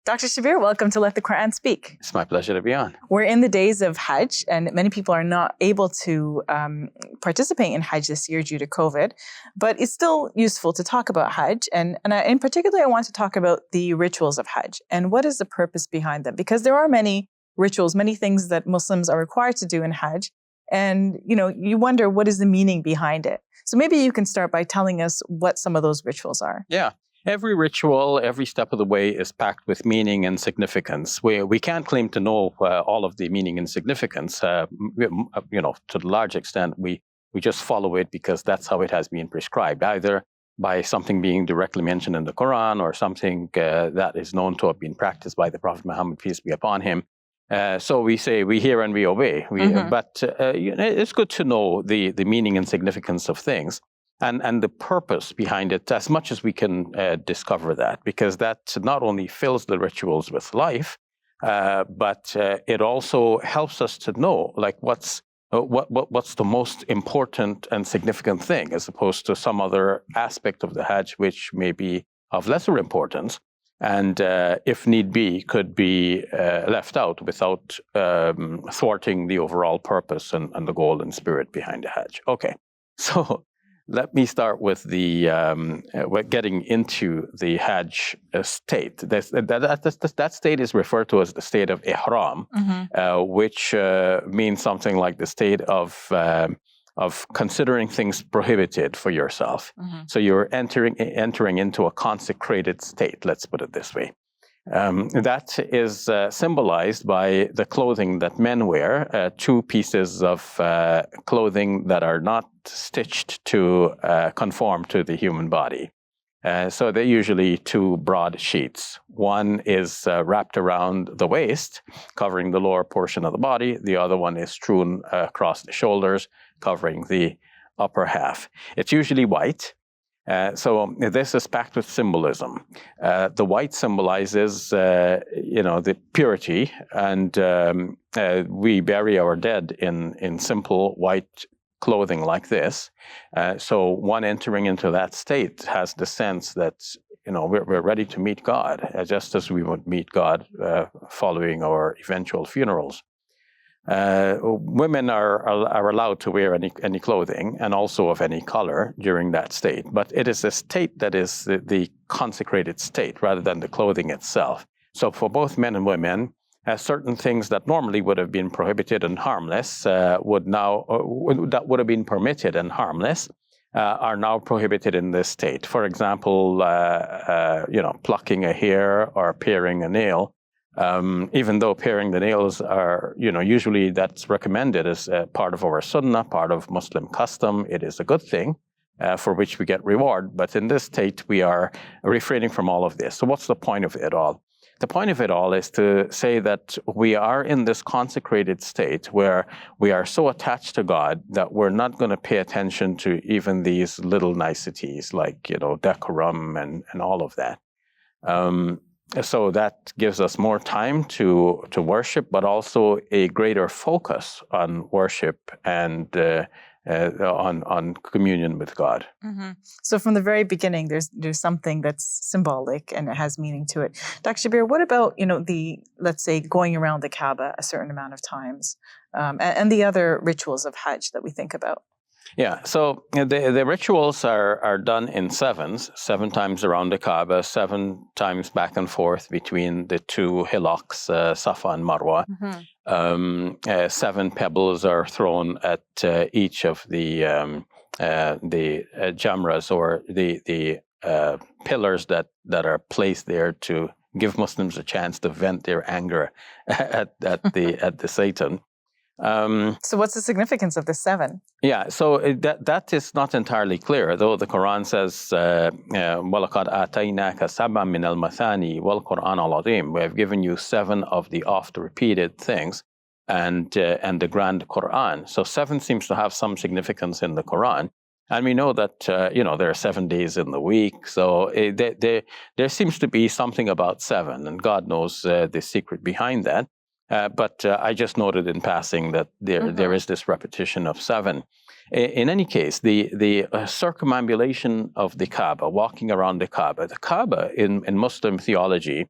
Dr. Shabir, welcome to Let the Quran Speak. It's my pleasure to be on. We're in the days of Hajj, and many people are not able to participate in Hajj this year due to COVID, but it's still useful to talk about Hajj. And in particular, I want to talk about the rituals of Hajj and what is the purpose behind them? Because there are many rituals, many things that Muslims are required to do in Hajj. And, you wonder what is the meaning behind it. So maybe you can start by telling us what some of those rituals are. Yeah. Every ritual, every step of the way is packed with meaning and significance. We can't claim to know all of the meaning and significance. To the large extent, we just follow it because that's how it has been prescribed, either by something being directly mentioned in the Quran or something that is known to have been practiced by the Prophet Muhammad, peace be upon him. So we say we hear and we obey. But it's good to know the meaning and significance of things. And the purpose behind it, as much as we can discover that, because that not only fills the rituals with life, but it also helps us to know, like, what's the most important and significant thing, as opposed to some other aspect of the Hajj which may be of lesser importance, and if need be, could be left out without thwarting the overall purpose and the goal and spirit behind the Hajj. Okay, so. Let me start with getting into the Hajj state. That state is referred to as the state of Ihram, which means something like the state of considering things prohibited for yourself. So you're entering into a consecrated state. Let's put it this way. That is symbolized by the clothing that men wear, two pieces of clothing that are not stitched to conform to the human body. So they're usually two broad sheets. One is wrapped around the waist, covering the lower portion of the body. The other one is strewn across the shoulders, covering the upper half. It's usually white. So this is packed with symbolism. The white symbolizes, the purity, and we bury our dead in simple white clothing like this. So one entering into that state has the sense that, we're ready to meet God, just as we would meet God following our eventual funerals. Women are allowed to wear any clothing, and also of any color during that state. But it is a state that is the consecrated state rather than the clothing itself. So for both men and women, certain things that normally would have been prohibited and harmless that would have been permitted and harmless are now prohibited in this state. For example, plucking a hair or paring a nail. Even though paring the nails are, usually that's recommended as part of our sunnah, part of Muslim custom. It is a good thing for which we get reward. But in this state, we are refraining from all of this. So what's the point of it all? The point of it all is to say that we are in this consecrated state where we are so attached to God that we're not going to pay attention to even these little niceties like, decorum and all of that. So that gives us more time to worship, but also a greater focus on worship and on communion with God. So from the very beginning, there's something that's symbolic and it has meaning to it. Dr. Shabir, what about let's say going around the Kaaba a certain amount of times, and the other rituals of Hajj that we think about? Yeah, so the rituals are done in sevens, 7 times around the Kaaba, 7 times back and forth between the two hillocks, Safa and Marwa. 7 pebbles are thrown at each of the jamras, or the pillars that are placed there to give Muslims a chance to vent their anger at the Satan. So what's the significance of the 7? Yeah, so that is not entirely clear, though the Quran says, وَلَقَدْ آتَيْنَاكَ سَبْعًا مِنَ الْمَثَانِي وَالْقُرْآنَ الْعَظِيمِ. We have given you 7 of the oft-repeated things and the grand Quran. So 7 seems to have some significance in the Quran. And we know that, there are 7 days in the week. So there seems to be something about 7, and God knows the secret behind that. But I just noted in passing that there is this repetition of 7. In any case, the circumambulation of the Kaaba, walking around the Kaaba in Muslim theology,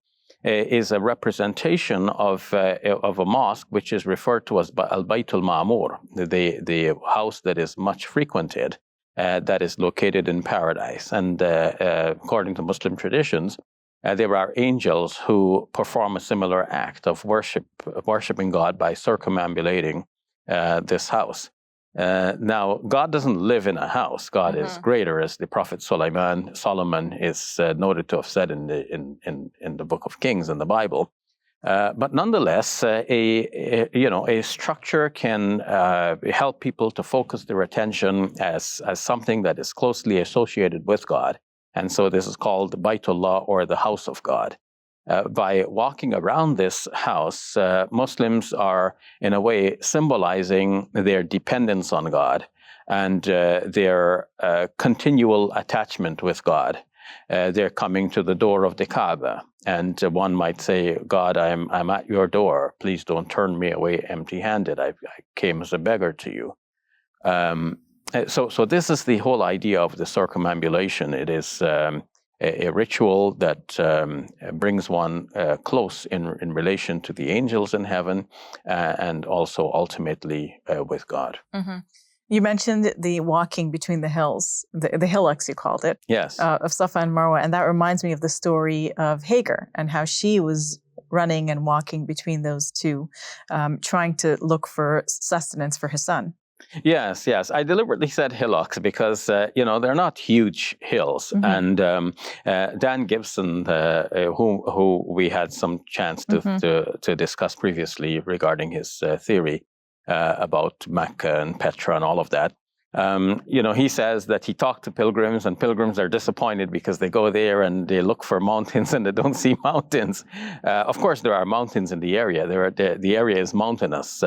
is a representation of a mosque which is referred to as Al-Baytul Ma'mur, the house that is much frequented, that is located in paradise. And according to Muslim traditions, there are angels who perform a similar act of worshiping God by circumambulating this house. Now, God doesn't live in a house. God is greater, as the Prophet Solomon is noted to have said in the Book of Kings in the Bible. But nonetheless, a structure can help people to focus their attention as something that is closely associated with God. And so this is called the Baytullah, or the house of God. By walking around this house, Muslims are, in a way, symbolizing their dependence on God and their continual attachment with God. They're coming to the door of the Kaaba, and one might say, God, I'm at your door. Please don't turn me away empty-handed. I came as a beggar to you. So this is the whole idea of the circumambulation. It is a ritual that brings one close in relation to the angels in heaven, and also ultimately with God. Mm-hmm. You mentioned the walking between the hills, the hillocks you called it. Yes. Of Safa and Marwa. And that reminds me of the story of Hagar and how she was running and walking between those two, trying to look for sustenance for her son. Yes. I deliberately said hillocks because, they're not huge hills. And Dan Gibson, who we had some chance to discuss previously regarding his theory about Mecca and Petra and all of that, he says that he talked to pilgrims, and pilgrims are disappointed because they go there and they look for mountains and they don't see mountains. Of course, there are mountains in the area. The area is mountainous.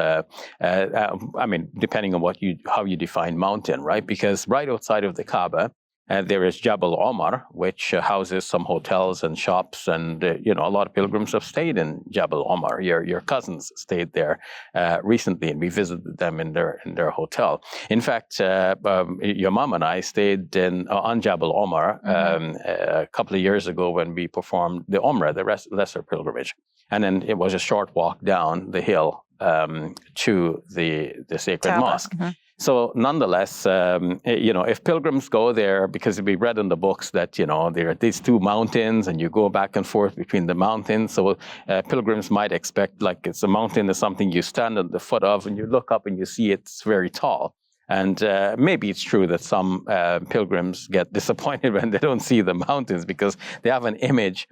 Depending on how you define mountain, right? Because right outside of the Kaaba, there is Jabal Omar, which houses some hotels and shops, and a lot of pilgrims have stayed in Jabal Omar. Your cousins stayed there recently, and we visited them in their hotel. In fact, your mom and I stayed on Jabal Omar a couple of years ago when we performed the Umrah, the lesser pilgrimage, and then it was a short walk down the hill to the sacred mosque. So nonetheless, if pilgrims go there, because we read in the books that, there are these two mountains and you go back and forth between the mountains. So pilgrims might expect like it's a mountain is something you stand at the foot of and you look up and you see it's very tall. And maybe it's true that some pilgrims get disappointed when they don't see the mountains because they have an image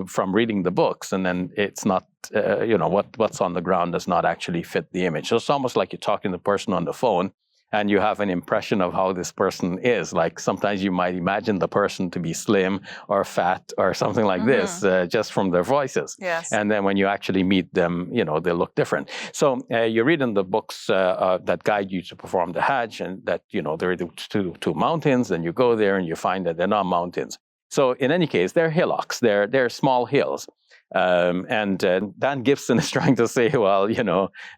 from reading the books, and then it's not, what's on the ground does not actually fit the image. So it's almost like you're talking to the person on the phone, and you have an impression of how this person is. Like sometimes you might imagine the person to be slim or fat or something like this, just from their voices. Yes. And then when you actually meet them, they look different. So you read in the books that guide you to perform the Hajj, and that, there are two mountains, and you go there and you find that they're not mountains. So in any case, they're hillocks. They're small hills. And Dan Gibson is trying to say, well,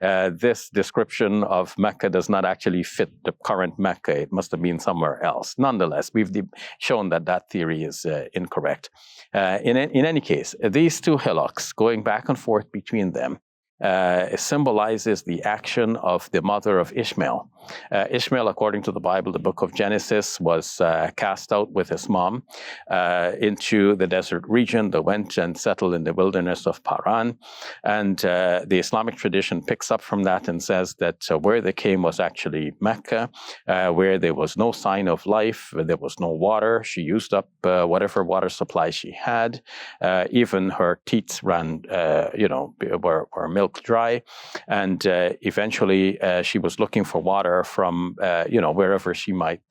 this description of Mecca does not actually fit the current Mecca. It must have been somewhere else. Nonetheless, we've shown that theory is incorrect. In any case, these two hillocks, going back and forth between them, symbolizes the action of the mother of Ishmael. Ishmael, according to the Bible, the book of Genesis, was cast out with his mom into the desert region. They went and settled in the wilderness of Paran. And the Islamic tradition picks up from that and says that where they came was actually Mecca, where there was no sign of life, there was no water. She used up whatever water supply she had. Even her teats ran, were milk dry. And eventually she was looking for water from, wherever she might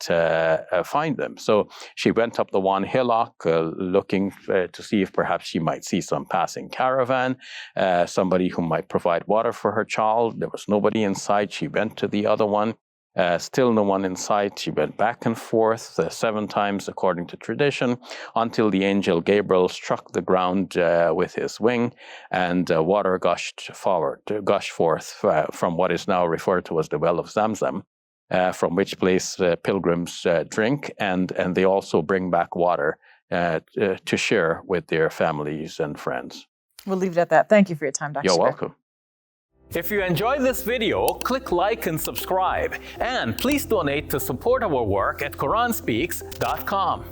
find them. So she went up the one hillock looking to see if perhaps she might see some passing caravan, somebody who might provide water for her child. There was nobody in sight. She went to the other one. Still no one in sight. She went back and forth 7 times, according to tradition, until the angel Gabriel struck the ground with his wing, and water gushed forth from what is now referred to as the well of Zamzam, from which place pilgrims drink, and they also bring back water to share with their families and friends. We'll leave it at that. Thank you for your time, Dr. You're Shabir. welcome. If you enjoyed this video, click like and subscribe. And please donate to support our work at QuranSpeaks.com.